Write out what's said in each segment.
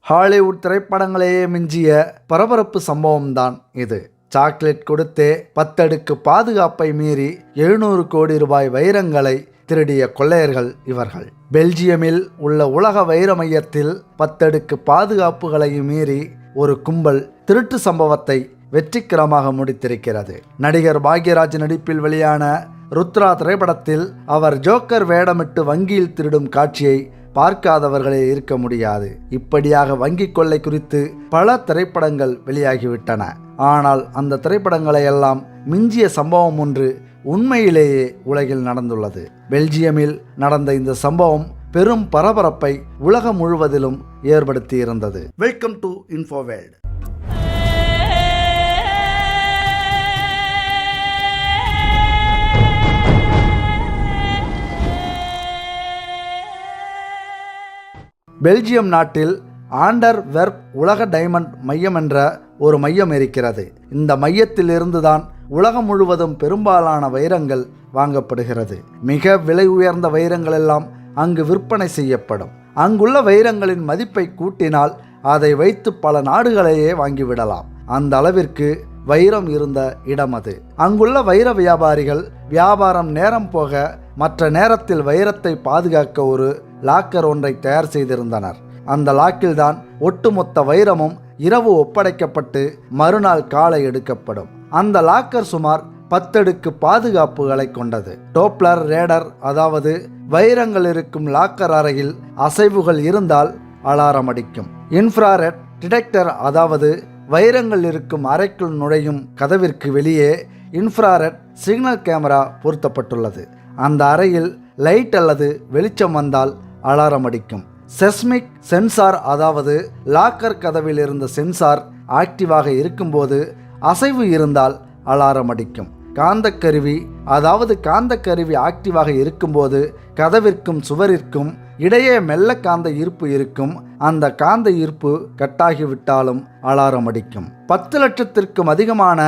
Hollywood திரைப்படங்களையே மிஞ்சிய பரபரப்பு சம்பவம்தான் இது. சாக்லேட் கொடுத்தே 10 அடுக்கு பாதுகாப்பை மீறி 700 கோடி ரூபாய் வைரங்களை திருடிய கொள்ளையர்கள் இவர்கள். பெல்ஜியமில் உள்ள உலக வைர மையத்தில் 10 அடுக்கு பாதுகாப்புகளையும் மீறி ஒரு கும்பல் திருட்டு சம்பவத்தை வெற்றிகரமாக முடித்திருக்கிறது. நடிகர் பாக்யராஜ் நடிப்பில் வெளியான ருத்ரா திரைப்படத்தில் அவர் ஜோக்கர் வேடமிட்டு வங்கியில் திருடும் காட்சியை பார்க்காதவர்களே இருக்க முடியாது. இப்படியாக வங்கி கொள்ளை குறித்து பல திரைப்படங்கள் வெளியாகிவிட்டன. ஆனால் அந்த திரைப்படங்களை எல்லாம் மிஞ்சிய சம்பவம் ஒன்று உண்மையிலேயே உலகில் நடந்துள்ளது. பெல்ஜியமில் நடந்த இந்த சம்பவம் பெரும் பரபரப்பை உலகம் முழுவதிலும் ஏற்படுத்தியிருந்தது. Welcome to Infoworld. பெல்ஜியம் நாட்டில் ஆண்டர்வெர்ப் உலக டைமண்ட் மையம் என்ற ஒரு மையம் இருக்கிறது. இந்த மையத்தில் இருந்துதான் உலகம் முழுவதும் பெரும்பாலான வைரங்கள் வாங்கப்படுகிறது. மிக விலை உயர்ந்த வைரங்கள் எல்லாம் அங்கு விற்பனை செய்யப்படும். அங்குள்ள வைரங்களின் மதிப்பை கூட்டினால் அதை வைத்து பல நாடுகளையே வாங்கிவிடலாம். அந்த அளவிற்கு வைரம் இருந்த இடம் அது. அங்குள்ள வைர வியாபாரிகள் வியாபாரம் நேரம் போக மற்ற நேரத்தில் வைரத்தை பாதுகாக்க ஒரு லாக்கர் ஒன்றை தயார் செய்திருந்தனர். அந்த லாக்கில்தான் ஒட்டுமொத்த வைரமும் இரவு ஒப்படைக்கப்பட்டு மறுநாள் காலை எடுக்கப்படும். அந்த லாக்கர் சுமார் 10 அடுக்கு பாதுகாப்புகளை கொண்டது. டோப்ளர் ரேடர், அதாவது வைரங்கள் இருக்கும் லாக்கர் அறையில் அசைவுகள் இருந்தால் அலாரம் அடிக்கும். இன்ஃப்ராரெட் டிடெக்டர், அதாவது வைரங்கள் இருக்கும் அறைக்குள் நுழையும் கதவிற்கு வெளியே இன்ஃப்ராரெட் சிக்னல் கேமரா பொருத்தப்பட்டுள்ளது. அந்த அறையில் லைட் அல்லது வெளிச்சம் வந்தால் அலாரம் அடிக்கும். செஸ்மிக் சென்சார், அதாவது லாக்கர் கதவில் இருந்த சென்சார் ஆக்டிவாக இருக்கும்போது அசைவு இருந்தால் அலாரம் அடிக்கும். காந்தக்கருவி, அதாவது காந்தக்கருவி ஆக்டிவாக இருக்கும்போது கதவிற்கும் சுவரிற்கும் இடையே மெல்ல காந்த ஈர்ப்பு இருக்கும். அந்த காந்த ஈர்ப்பு கட்டாகிவிட்டாலும் அலாரம் அடிக்கும். 10 லட்சத்திற்கும் அதிகமான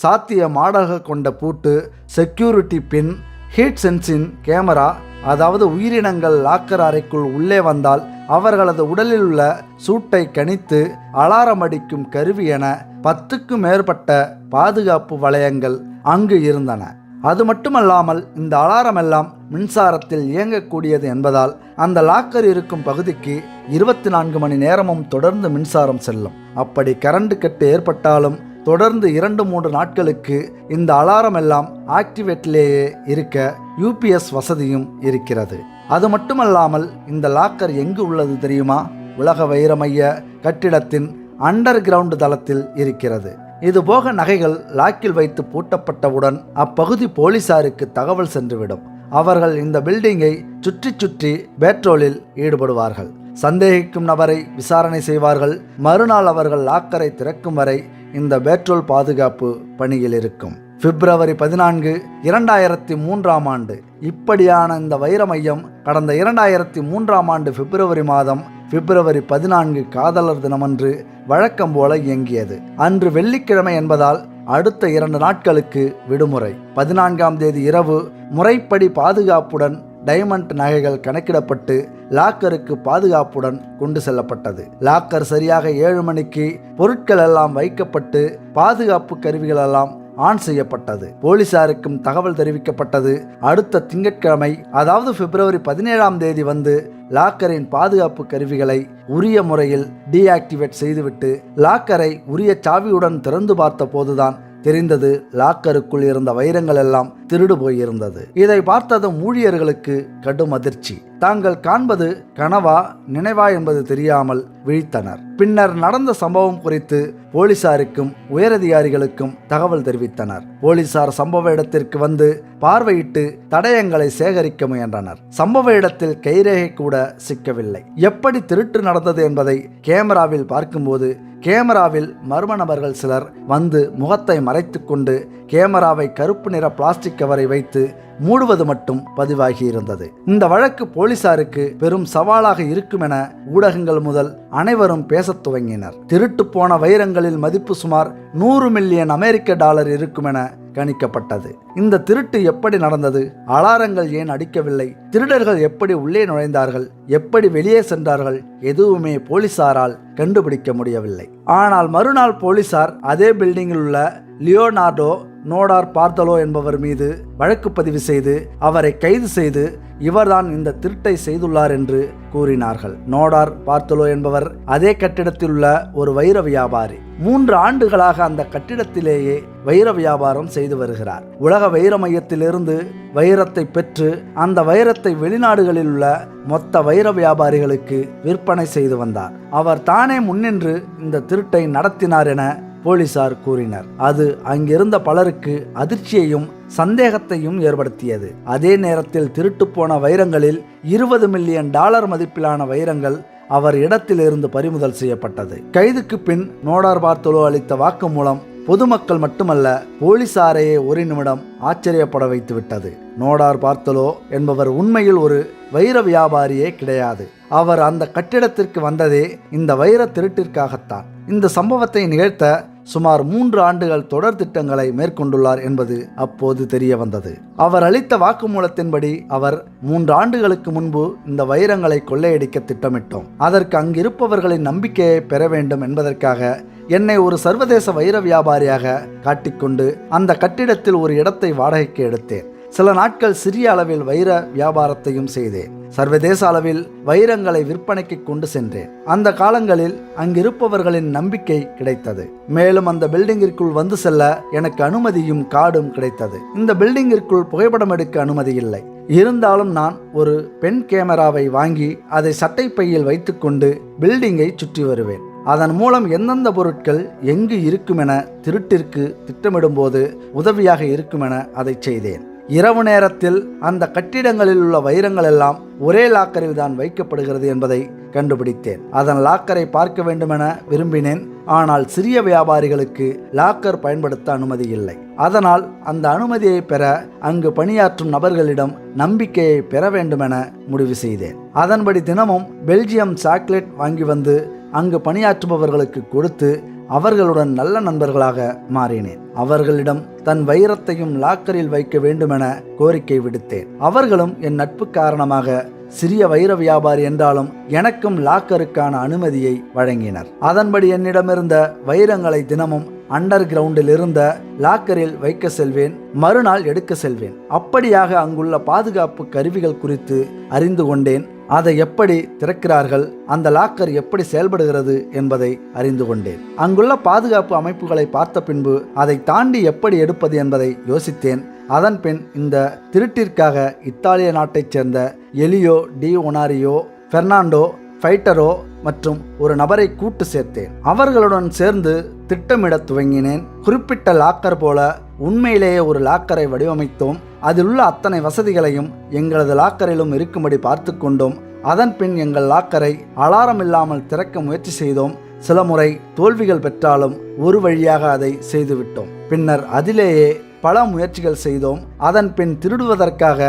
சாத்திய மாடல்கள் கொண்ட பூட்டு, செக்யூரிட்டி பின், ஹீட் சென்சிங் கேமரா, அதாவது உயிரினங்கள் லாக்கர் அறைக்குள் உள்ளே வந்தால் அவர்களது உடலில் உள்ள சூட்டை கணித்து அலாரம் அடிக்கும் கருவி என 10க்கும் மேற்பட்ட பாதுகாப்பு வளையங்கள் அங்கு இருந்தன. அது மட்டுமல்லாமல் இந்த அலாரம் எல்லாம் மின்சாரத்தில் இயங்கக்கூடியது என்பதால் அந்த லாக்கர் இருக்கும் பகுதிக்கு 24 மணி நேரமும் தொடர்ந்து மின்சாரம் செல்லும். அப்படி கரண்ட் கட்டு ஏற்பட்டாலும் தொடர்ந்து 2-3 நாட்களுக்கு இந்த அலாரம் எல்லாம் ஆக்டிவேட்டிலேயே இருக்க யூபிஎஸ் வசதியும் இருக்கிறது. அது மட்டுமல்லாமல் இந்த லாக்கர் எங்கு உள்ளது தெரியுமா? உலக வைர மைய கட்டிடத்தின் அண்டர் கிரவுண்ட் தளத்தில் இருக்கிறது. இதுபோக நகைகள் லாக்கில் வைத்து பூட்டப்பட்டவுடன் அப்பகுதி போலீசாருக்கு தகவல் சென்றுவிடும். அவர்கள் இந்த பில்டிங்கை சுற்றி சுற்றி பேட்ரோலில் ஈடுபடுவார்கள். சந்தேகிக்கும் நபரை விசாரணை செய்வார்கள். மறுநாள் அவர்கள் லாக்கரை திறக்கும் வரை இந்த பேட்ரோல் பாதுகாப்பு பணியில் இருக்கும். பிப்ரவரி 14, 2003ஆம் ஆண்டு இப்படியான இந்த வைர மையம் கடந்த 2003ஆம் ஆண்டு பிப்ரவரி மாதம் பிப்ரவரி 14 காதலர் தினமன்று வழக்கம் போல இயங்கியது. அன்று வெள்ளிக்கிழமை என்பதால் அடுத்த 2 நாட்களுக்கு விடுமுறை. 14ஆம் தேதி இரவு முறைப்படி பாதுகாப்புடன் டைமண்ட் நகைகள் கணக்கிடப்பட்டு லாக்கருக்கு பாதுகாப்புடன் கொண்டு செல்லப்பட்டது. லாக்கர் சரியாக 7 மணிக்கு பொருட்கள் எல்லாம் வைக்கப்பட்டு பாதுகாப்பு கருவிகள் எல்லாம் ஆன் செய்யப்பட்டது. போலீசாருக்கும் தகவல் தெரிவிக்கப்பட்டது. அடுத்த திங்கட்கிழமை, அதாவது பிப்ரவரி 17ஆம் தேதி வந்து லாக்கரின் பாதுகாப்பு கருவிகளை உரிய முறையில் டீஆக்டிவேட் செய்துவிட்டு லாக்கரை உரிய சாவியுடன் திறந்து பார்த்த போதுதான் தெரிந்தது லாக்கருக்குள் இருந்த வைரங்கள் எல்லாம் திருடு போயிருந்தது. இதை பார்த்ததும் ஊழியர்களுக்கு கடும் அதிர்ச்சி. தாங்கள் காண்பது கனவா நினைவா என்பது தெரியாமல் விழித்தனர். பின்னர் நடந்த சம்பவம் குறித்து போலீசாருக்கும் உயரதிகாரிகளுக்கும் தகவல் தெரிவித்தனர். போலீசார் சம்பவ இடத்திற்கு வந்து பார்வையிட்டு தடயங்களை சேகரிக்க முயன்றனர். சம்பவ இடத்தில் கைரேகை கூட சிக்கவில்லை. எப்படி திருட்டு நடந்தது என்பதை கேமராவில் பார்க்கும்போது கேமராவில் மர்ம நபர்கள் சிலர் வந்து முகத்தை மறைத்து கொண்டு கேமராவை கருப்பு நிற பிளாஸ்டிக் கவரை வைத்து மூடுவது மட்டும் பதிவாகியிருந்தது. இந்த வழக்கு போலீசாருக்கு பெரும் சவாலாக இருக்கும் என ஊடகங்கள் முதல் அனைவரும் பேசத் துவங்கினர். திருட்டு போன வைரங்களில் மதிப்பு சுமார் 100 மில்லியன் அமெரிக்க டாலர் இருக்கும் என கணிக்கப்பட்டது. இந்த திருட்டு எப்படி நடந்தது? அலாரங்கள் ஏன் அடிக்கவில்லை? திருடர்கள் எப்படி உள்ளே நுழைந்தார்கள்? எப்படி வெளியே சென்றார்கள்? எதுவுமே போலீசாரால் கண்டுபிடிக்க முடியவில்லை. ஆனால் மறுநாள் போலீசார் அதே பில்டிங்கில் உள்ள லியோனார்டோ நோடார் பார்த்தலோ என்பவர் மீது வழக்கு பதிவு செய்து அவரை கைது செய்து இவர்தான் இந்த திருட்டை செய்துள்ளார் என்று கூறினார்கள். நோடார் பார்த்தலோ என்பவர் அதே கட்டிடத்தில் உள்ள ஒரு வைர வியாபாரி. 3 ஆண்டுகளாக அந்த கட்டிடத்திலேயே வைர வியாபாரம் செய்து வருகிறார். உலக வைர மையத்திலிருந்து வைரத்தை பெற்று அந்த வைரத்தை வெளிநாடுகளில் உள்ள மொத்த வைர வியாபாரிகளுக்கு விற்பனை செய்து வந்தார். அவர் தானே முன்னின்று இந்த திருட்டை நடத்தினார் என போலீசார் கூறினர். அது அங்கிருந்த பலருக்கு அதிர்ச்சியையும் சந்தேகத்தையும் ஏற்படுத்தியது. அதே நேரத்தில் திருட்டு போன வைரங்களில் 20 மில்லியன் டாலர் மதிப்பிலான வைரங்கள் அவர் இடத்திலிருந்து பறிமுதல் செய்யப்பட்டது. கைதுக்கு பின் நோடார் பார்த்தலோ அளித்த வாக்குமூலம் பொதுமக்கள் மட்டுமல்ல போலீசாரையே ஒரு நிமிடம் ஆச்சரியப்பட வைத்துவிட்டது. நோடார் பார்த்தலோ என்பவர் உண்மையில் ஒரு வைர வியாபாரியே கிடையாது. அவர் அந்த கட்டிடத்திற்கு வந்ததே இந்த வைர திருட்டிற்காகத்தான். இந்த சம்பவத்தை நிகழ்த்த சுமார் 3 ஆண்டுகள் தொடர் திட்டங்களை மேற்கொண்டுள்ளார் என்பது அப்போது தெரிய வந்தது. அவர் அளித்த வாக்குமூலத்தின்படி அவர் 3 ஆண்டுகளுக்கு முன்பு இந்த வைரங்களை கொள்ளையடிக்க திட்டமிட்டோம். அதற்கு அங்கிருப்பவர்களின் நம்பிக்கையை பெற வேண்டும் என்பதற்காக என்னை ஒரு சர்வதேச வைர வியாபாரியாக காட்டிக்கொண்டு அந்த கட்டிடத்தில் ஒரு இடத்தை வாடகைக்கு எடுத்தேன். சில நாட்கள் சிறிய அளவில் வைர வியாபாரத்தையும் செய்தேன். சர்வதேச அளவில் வைரங்களை விற்பனைக்கு கொண்டு சென்றேன். அந்த காலங்களில் அங்கிருப்பவர்களின் நம்பிக்கை கிடைத்தது. மேலும் அந்த பில்டிங்கிற்குள் வந்து செல்ல எனக்கு அனுமதியும் கார்டும் கிடைத்தது. இந்த பில்டிங்கிற்குள் புகைப்படம் எடுக்க அனுமதி இல்லை. இருந்தாலும் நான் ஒரு பென் கேமராவை வாங்கி அதை சட்டை பையில் வைத்துக்கொண்டு பில்டிங்கை சுற்றி வருவேன். அதன் மூலம் எந்தெந்த பொருட்கள் எங்கு இருக்குமென திருட்டிற்கு திட்டமிடும்போது உதவியாக இருக்குமென அதை செய்தேன். இரவு நேரத்தில் அந்த கட்டிடங்களில் உள்ள வைரங்கள் எல்லாம் ஒரே லாக்கரில் தான் வைக்கப்படுகிறது என்பதை கண்டுபிடித்தேன். அதன் லாக்கரை பார்க்க வேண்டுமென விரும்பினேன். ஆனால் சிறிய வியாபாரிகளுக்கு லாக்கர் பயன்படுத்த அனுமதி இல்லை. அதனால் அந்த அனுமதியை பெற அங்கு பணியாற்றும் நபர்களிடம் நம்பிக்கையை பெற வேண்டுமென முடிவு செய்தேன். அதன்படி தினமும் பெல்ஜியம் சாக்லேட் வாங்கி வந்து அங்கு பணியாற்றுபவர்களுக்கு கொடுத்து அவர்களுடன் நல்ல நண்பர்களாக மாறினேன். அவர்களிடம் தன் வைரத்தையும் லாக்கரில் வைக்க வேண்டுமென கோரிக்கை விடுத்தேன். அவர்களும் என் நட்பு காரணமாக சிறிய வைர வியாபாரி என்றாலும் எனக்கும் லாக்கருக்கான அனுமதியை வழங்கினர். அதன்படி என்னிடமிருந்த வைரங்களை தினமும் அண்டர் கிரவுண்டில் இருந்த லாக்கரில் வைக்க செல்வேன். மறுநாள் எடுக்க செல்வேன். அப்படியாக அங்குள்ள பாதுகாப்பு கருவிகள் குறித்து அறிந்து கொண்டேன். அதை எப்படி திறக்கிறார்கள், அந்த லாக்கர் எப்படி செயல்படுகிறது என்பதை அறிந்து கொண்டேன். அங்குள்ள பாதுகாப்பு அமைப்புகளை பார்த்த பின்பு அதை தாண்டி எப்படி எடுப்பது என்பதை யோசித்தேன். அதன் பின் இந்த திருட்டிற்காக இத்தாலிய நாட்டைச் சேர்ந்த எலியோ டி ஒனாரியோ, பெர்னாண்டோ ஃபைட்டரோ மற்றும் ஒரு நபரை கூட்டு சேர்த்தேன். அவர்களுடன் சேர்ந்து திட்டமிட துவங்கினேன். குறிப்பிட்ட லாக்கர் போல உண்மையிலேயே ஒரு லாக்கரை வடிவமைத்தோம். அதில் உள்ள அத்தனை வசதிகளையும் எங்களது லாக்கரிலும் இருக்கும்படி பார்த்து கொண்டோம். அதன் பின் எங்கள் லாக்கரை அலாரம் இல்லாமல் திறக்க முயற்சி செய்தோம். சில முறை தோல்விகள் பெற்றாலும் ஒரு வழியாக அதை செய்துவிட்டோம். பின்னர் அதிலேயே பல முயற்சிகள் செய்தோம். அதன் பின் திருடுவதற்காக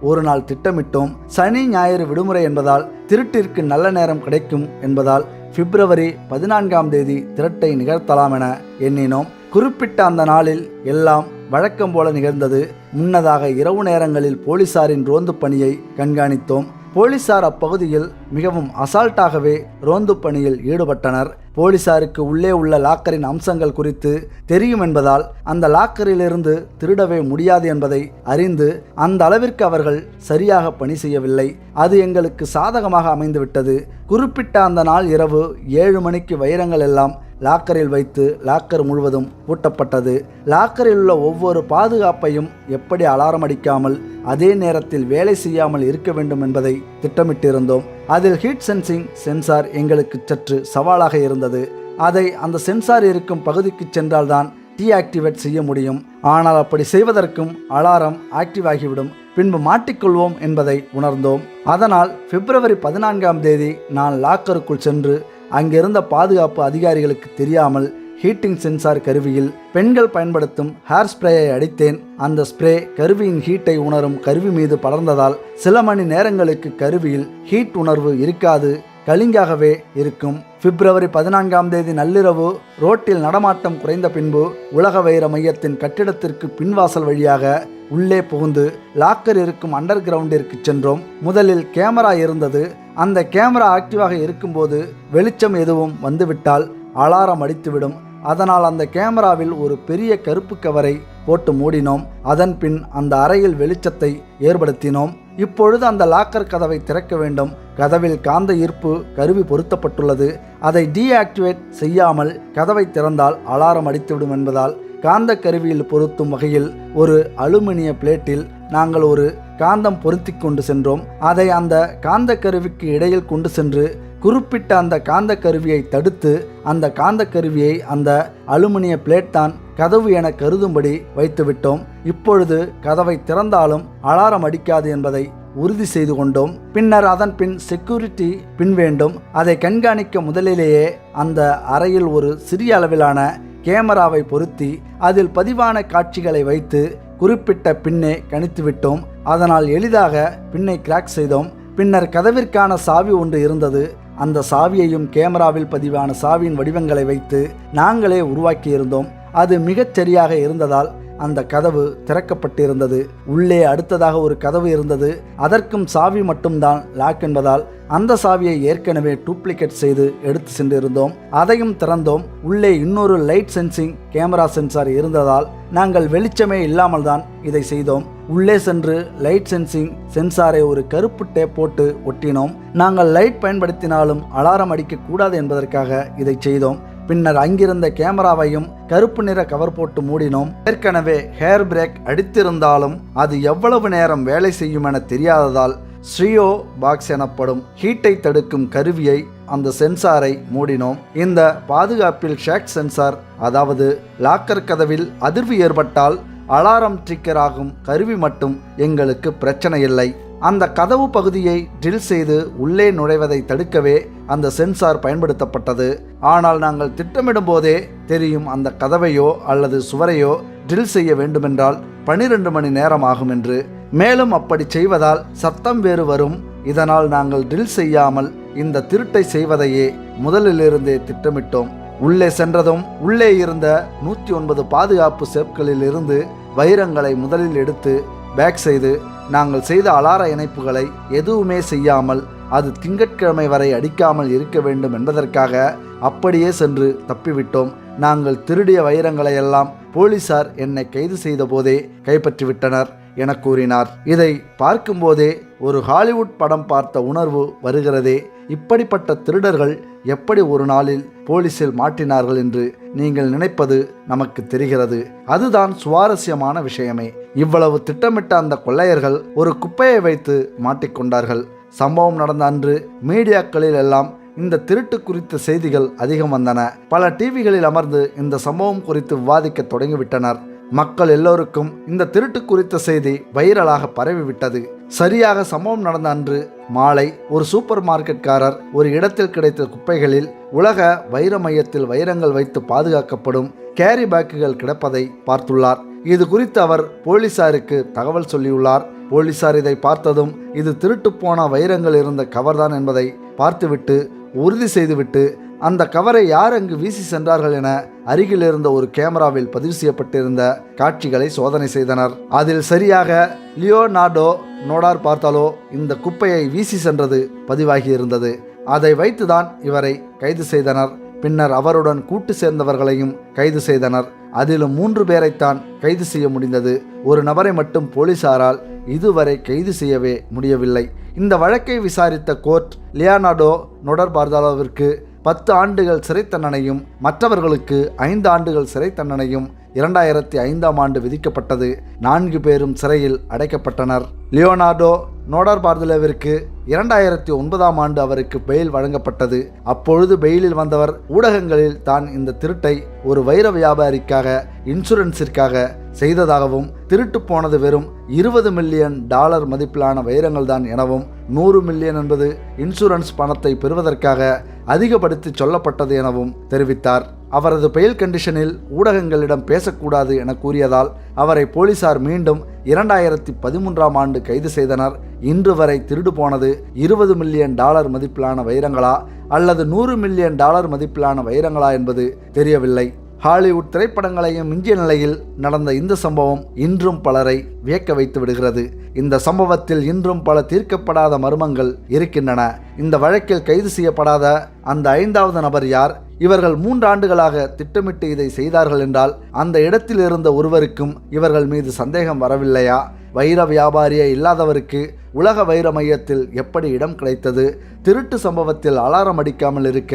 ஒரு நாள் திட்டமிட்டோம். சனி ஞாயிறு விடுமுறை என்பதால் திருட்டிற்கு நல்ல நேரம் கிடைக்கும் என்பதால் பிப்ரவரி 14ஆம் தேதி திருட்டை நிகழ்த்தலாம் என எண்ணினோம். குறிப்பிட்ட அந்த நாளில் எல்லாம் வழக்கம் போல நிகழ்ந்தது. முன்னதாக இரவு நேரங்களில் போலீசாரின் ரோந்து பணியை கண்காணித்தோம். போலீசார் அப்பகுதியில் மிகவும் அசால்ட்டாகவே ரோந்து பணியில் ஈடுபட்டனர். போலீசாருக்கு உள்ளே உள்ள லாக்கரின் அம்சங்கள் குறித்து தெரியும் என்பதால் அந்த லாக்கரிலிருந்து திருடவே முடியாது என்பதை அறிந்து அந்த அளவிற்கு அவர்கள் சரியாக பணி செய்யவில்லை. அது எங்களுக்கு சாதகமாக அமைந்துவிட்டது. குறிப்பிட்ட அந்த நாள் இரவு 7 மணிக்கு வைரங்கள் எல்லாம் லாக்கரில் வைத்து லாக்கர் முழுவதும் பூட்டப்பட்டது. லாக்கரில் உள்ள ஒவ்வொரு பாதுகாப்பையும் எப்படி அலாரம் அடிக்காமல் அதே நேரத்தில் வேலை செய்யாமல் இருக்க வேண்டும் என்பதை திட்டமிட்டிருந்தோம். அதில் ஹீட் சென்சிங் சென்சார் எங்களுக்கு சற்று சவாலாக இருந்தது. அதை அந்த சென்சார் இருக்கும் பகுதிக்கு சென்றால்தான் டீஆக்டிவேட் செய்ய முடியும். ஆனால் அப்படி செய்வதற்கும் அலாரம் ஆக்டிவ் ஆகிவிடும். பின்பு மாட்டிக்கொள்வோம் என்பதை உணர்ந்தோம். அதனால் பிப்ரவரி 14ஆம் தேதி நான் லாக்கருக்குள் சென்று அங்கிருந்த பாதுகாப்பு அதிகாரிகளுக்கு தெரியாமல் ஹீட்டிங் சென்சார் கருவியில் பெண்கள் பயன்படுத்தும் ஹேர் ஸ்ப்ரேயை அடித்தேன். அந்த ஸ்ப்ரே கருவியின் ஹீட்டை உணரும் கருவி மீது படர்ந்ததால் சில மணி நேரங்களுக்கு கருவியில் ஹீட் உணர்வு இருக்காது, கலிங்காகவே இருக்கும். பிப்ரவரி 14 நள்ளிரவு ரோட்டில் நடமாட்டம் குறைந்த பின்பு உலக வைர மையத்தின் கட்டிடத்திற்கு பின்வாசல் வழியாக உள்ளே புகுந்து லாக்கர் இருக்கும் அண்டர் கிரவுண்டிற்கு சென்றோம். முதலில் கேமரா இருந்தது. அந்த கேமரா ஆக்டிவாக இருக்கும்போது வெளிச்சம் எதுவும் வந்துவிட்டால் அலாரம் அடித்துவிடும். அதனால் அந்த கேமராவில் ஒரு பெரிய கருப்பு கவரை போட்டு மூடினோம். அதன் பின் அந்த அறையில் வெளிச்சத்தை ஏற்படுத்தினோம். இப்பொழுது அந்த லாக்கர் கதவை திறக்க வேண்டும். கதவில் காந்த ஈர்ப்பு கருவி பொருத்தப்பட்டுள்ளது. அதை டீஆக்டிவேட் செய்யாமல் கதவை திறந்தால் அலாரம் அடித்துவிடும் என்பதால் காந்த கருவியில் பொருத்தும் வகையில் ஒரு அலுமினிய பிளேட்டில் நாங்கள் ஒரு காந்தம் பொருத்தி கொண்டு சென்றோம். அதை அந்த காந்த கருவிக்கு இடையில் கொண்டு சென்று குறிப்பிட்ட அந்த காந்த கருவியை தடுத்து அந்த காந்த கருவியை அந்த அலுமினிய பிளேட் தான் கதவு என கருதும்படி வைத்துவிட்டோம். இப்பொழுது கதவை திறந்தாலும் அலாரம் அடிக்காது என்பதை உறுதி செய்து கொண்டோம். பின்னர் அதன் பின் செக்யூரிட்டி பின் வேண்டும். அதை கண்காணிக்க முதலிலேயே அந்த அறையில் ஒரு சிறிய அளவிலான கேமராவை பொருத்தி அதில் பதிவான காட்சிகளை வைத்து குறிப்பிட்ட பின்னே கணித்துவிட்டோம். அதனால் எளிதாக பின்னை கிராக் செய்தோம். பின்னர் கதவிற்கான சாவி ஒன்று இருந்தது. அந்த சாவியையும் கேமராவில் பதிவான சாவியின் வடிவங்களை வைத்து நாங்களே உருவாக்கியிருந்தோம். அது மிகச் சரியாக இருந்ததால் அந்த கதவு திறக்கப்பட்டிருந்தது. உள்ளே அடுத்ததாக ஒரு கதவு இருந்தது. அதற்கும் சாவி மட்டும்தான் லாக் என்பதால் அந்த சாவியை ஏற்கனவே டூப்ளிகேட் செய்து எடுத்து சென்றிருந்தோம். அதையும் திறந்தோம். உள்ளே இன்னொரு லைட் சென்சிங் கேமரா சென்சார் இருந்ததால் நாங்கள் வெளிச்சமே இல்லாமல் தான் இதை செய்தோம். உள்ளே சென்று லைட் சென்சிங் சென்சாரை ஒரு கருப்பு டேப் போட்டு ஒட்டினோம். நாங்கள் லைட் பயன்படுத்தினாலும் அலாரம் அடிக்கக்கூடாது என்பதற்காக இதை செய்தோம். பின்னர் அங்கிருந்த கேமராவையும் கருப்பு நிற கவர் போட்டு மூடினோம். ஏற்கனவே ஹேர் பிரேக் அடித்திருந்தாலும் அது எவ்வளவு நேரம் வேலை செய்யும் என தெரியாததால் ஸ்ரீயோ பாக்ஸ் எனப்படும் ஹீட்டை தடுக்கும் கருவியை அந்த சென்சாரை மூடினோம். இந்த பாதுகாப்பில் ஷாக் சென்சார், அதாவது லாக்கர் கதவில் அதிர்வு ஏற்பட்டால் அலாரம் ட்ரிக்கர் ஆகும் கருவி மட்டும் எங்களுக்கு பிரச்சனை இல்லை. அந்த கதவு பகுதியை ட்ரில் செய்து உள்ளே நுழைவதை தடுக்கவே அந்த சென்சார் பயன்படுத்தப்பட்டது. ஆனால் நாங்கள் திட்டமிடும் போதே தெரியும் அந்த கதவையோ அல்லது சுவரையோ ட்ரில் செய்ய வேண்டுமென்றால் 12 மணி நேரம் ஆகும் என்று. மேலும் அப்படி செய்வதால் சத்தம் வேறு வரும். இதனால் நாங்கள் ட்ரில் செய்யாமல் இந்த திருட்டை செய்வதையே முதலிலிருந்தே திட்டமிட்டோம். உள்ளே சென்றதும் உள்ளே இருந்த 109 பாதுகாப்பு சேப்களில் இருந்து வைரங்களை முதலில் எடுத்து பேக் செய்து நாங்கள் செய்த அலார இணைப்புகளை எதுவுமே செய்யாமல் அது திங்கட்கிழமை வரை அடிக்காமல் இருக்க வேண்டும் என்பதற்காக அப்படியே சென்று தப்பிவிட்டோம். நாங்கள் திருடிய வைரங்களை எல்லாம் போலீசார் என்னை கைது செய்த போதே கைப்பற்றிவிட்டனர் என கூறினார். இதை பார்க்கும்போதே ஒரு ஹாலிவுட் படம் பார்த்த உணர்வு வருகிறதே. இப்படிப்பட்ட திருடர்கள் எப்படி ஒரு நாளில் போலீசில் மாட்டினார்கள் என்று நீங்கள் நினைப்பது நமக்கு தெரிகிறது. அதுதான் சுவாரஸ்யமான விஷயமே. இவ்வளவு திட்டமிட்ட அந்த கொள்ளையர்கள் ஒரு குப்பையை வைத்து மாட்டிக்கொண்டார்கள். சம்பவம் நடந்த அன்று மீடியாக்களில் எல்லாம் இந்த திருட்டு குறித்த செய்திகள் அதிகம் வந்தன. பல டிவிகளில் அமர்ந்து இந்த சம்பவம் குறித்து விவாதிக்க தொடங்கிவிட்டனர். மக்கள் எல்லோருக்கும் இந்த திருட்டு குறித்த செய்தி வைரலாக பரவிவிட்டது. சரியாக சம்பவம் நடந்த அன்று மாலை ஒரு சூப்பர் மார்க்கெட்காரர் ஒரு இடத்தில் கிடைத்த குப்பைகளில் உலக வைர மையத்தில் வைரங்கள் வைத்து பாதுகாக்கப்படும் கேரி பேக்குகள் கிடப்பதை பார்த்துள்ளார். இது குறித்து அவர் போலீசாருக்கு தகவல் சொல்லியுள்ளார். போலீசார் இதை பார்த்ததும் இது திருட்டு போன வைரங்கள் இருந்த கவர்தான் என்பதை பார்த்துவிட்டு உறுதி செய்துவிட்டு அந்த கவரை யார் அங்கு வீசி சென்றார்கள் என அருகில் இருந்த ஒரு கேமராவில் பதிவு செய்யப்பட்டிருந்த காட்சிகளை சோதனை செய்தனர். அதில் சரியாக லியோனார்டோ நோடார் பார்த்தாலோ இந்த குப்பையை வீசி சென்றது பதிவாகி இருந்தது. அதை வைத்துதான் இவரை கைது செய்தனர். பின்னர் அவருடன் கூட்டு சேர்ந்தவர்களையும் கைது செய்தனர். அதிலும் 3 பேரைத்தான் கைது செய்ய முடிந்தது. ஒரு நபரை மட்டும் போலீசாரால் இதுவரை கைது செய்யவே முடியவில்லை. இந்த வழக்கை விசாரித்த கோர்ட் லியோனார்டோ நொடர்பார்தாலோவிற்கு 10 ஆண்டுகள் சிறை தண்டனையும் மற்றவர்களுக்கு 5 ஆண்டுகள் சிறை தண்டனையும் 2005ஆம் ஆண்டு விதிக்கப்பட்டது. 4 பேரும் சிறையில் அடைக்கப்பட்டனர். லியோனார்டோ நோடார்பார்தலோவிற்கு 2009ஆம் ஆண்டு அவருக்கு பெயில் வழங்கப்பட்டது. அப்பொழுது பெயிலில் வந்தவர் ஊடகங்களில் தான் இந்த திருட்டை ஒரு வைர வியாபாரிக்காக இன்சூரன்ஸிற்காக செய்ததாகவும் திருட்டு போனது வெறும் 20 மில்லியன் டாலர் மதிப்பிலான வைரங்கள் தான் எனவும் 100 மில்லியன் என்பது இன்சூரன்ஸ் பணத்தை பெறுவதற்காக அதிகப்படுத்தி சொல்லப்பட்டது எனவும் தெரிவித்தார். அவரது பெயில் கண்டிஷனில் ஊடகங்களிடம் பேசக்கூடாது என கூறியதால் அவரை போலீசார் மீண்டும் 2013ஆம் ஆண்டு கைது செய்தனர். இன்று வரை திருடு போனது 20 மில்லியன் டாலர் மதிப்பிலான வைரங்களா அல்லது 100 மில்லியன் டாலர் மதிப்பிலான வைரங்களா என்பது தெரியவில்லை. ஹாலிவுட் திரைப்படங்களையும் மிஞ்சிய நிலையில் நடந்த இந்த சம்பவம் இன்றும் பலரை வியக்க வைத்து விடுகிறது. இந்த சம்பவத்தில் இன்றும் பல தீர்க்கப்படாத மர்மங்கள் இருக்கின்றன. இந்த வழக்கில் கைது செய்யப்படாத அந்த 5வது நபர் யார்? இவர்கள் 3 ஆண்டுகளாக திட்டமிட்டு இதை செய்தார்கள் என்றால் அந்த இடத்தில் இருந்த ஒருவருக்கும் இவர்கள் மீது சந்தேகம் வரவில்லையா? வைர வியாபாரியே இல்லாதவருக்கு உலக வைர மையத்தில் எப்படி இடம் கிடைத்தது? திருட்டு சம்பவத்தில் அலாரம் அடிக்காமல் இருக்க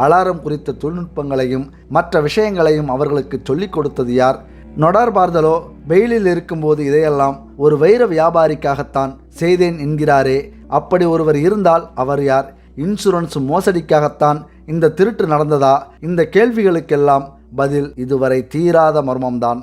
அலாரம் குறித்த தொழில்நுட்பங்களையும் மற்ற விஷயங்களையும் அவர்களுக்கு சொல்லிக் கொடுத்தது யார்? நொடார் பார்தலோ பெயிலில் இருக்கும்போது இதையெல்லாம் ஒரு வைர வியாபாரிக்காகத்தான் செய்தேன் என்கிறாரே, அப்படி ஒருவர் இருந்தால் அவர் யார்? இன்சூரன்ஸ் மோசடிக்காகத்தான் இந்த திருட்டு நடந்ததா? இந்த கேள்விகளுக்கெல்லாம் பதில் இதுவரை தீராத மர்மம்தான்.